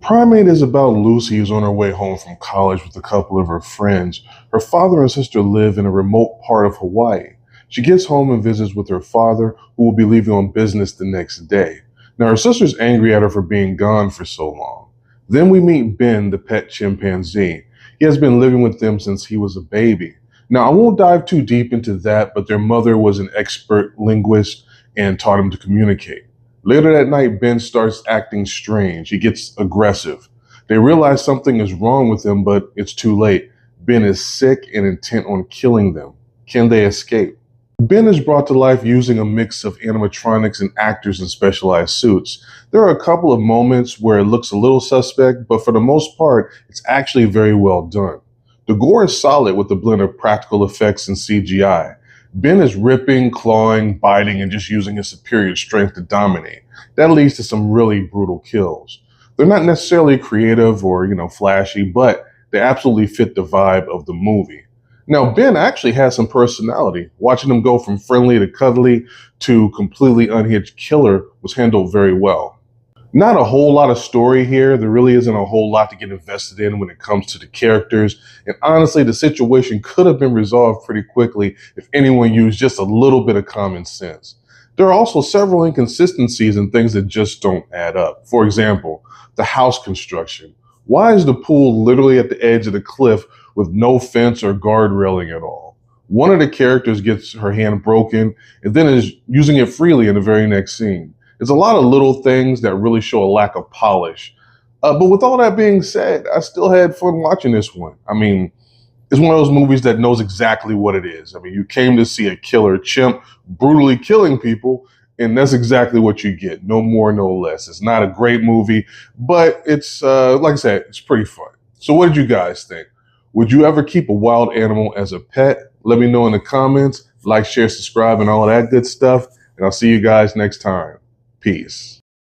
Primate is about Lucy who's on her way home from college with a couple of her friends. Her father and sister live in a remote part of Hawaii. She gets home and visits with her father, who will be leaving on business the next day. Now, her sister's angry at her for being gone for so long. Then we meet Ben, the pet chimpanzee. He has been living with them since he was a baby. Now, I won't dive too deep into that, but their mother was an expert linguist and taught him to communicate. Later that night, Ben starts acting strange. He gets aggressive. They realize something is wrong with him, but it's too late. Ben is sick and intent on killing them. Can they escape? Ben is brought to life using a mix of animatronics and actors in specialized suits. There are a couple of moments where it looks a little suspect, but for the most part, it's actually very well done. The gore is solid with a blend of practical effects and CGI. Ben is ripping, clawing, biting, and just using his superior strength to dominate. That leads to some really brutal kills. They're not necessarily creative or, flashy, but they absolutely fit the vibe of the movie. Now, Ben actually has some personality. Watching him go from friendly to cuddly to completely unhinged killer was handled very well. Not a whole lot of story here. There really isn't a whole lot to get invested in when it comes to the characters. And honestly, the situation could have been resolved pretty quickly if anyone used just a little bit of common sense. There are also several inconsistencies and things that just don't add up. For example, the house construction. Why is the pool literally at the edge of the cliff with no fence or guard railing at all? One of the characters gets her hand broken and then is using it freely in the very next scene. There's a lot of little things that really show a lack of polish. But with all that being said, I still had fun watching this one. I mean, it's one of those movies that knows exactly what it is. I mean, you came to see a killer chimp brutally killing people, and that's exactly what you get. No more, no less. It's not a great movie, but it's, like I said, it's pretty fun. So what did you guys think? Would you ever keep a wild animal as a pet? Let me know in the comments. Like, share, subscribe, and all that good stuff. And I'll see you guys next time. Peace.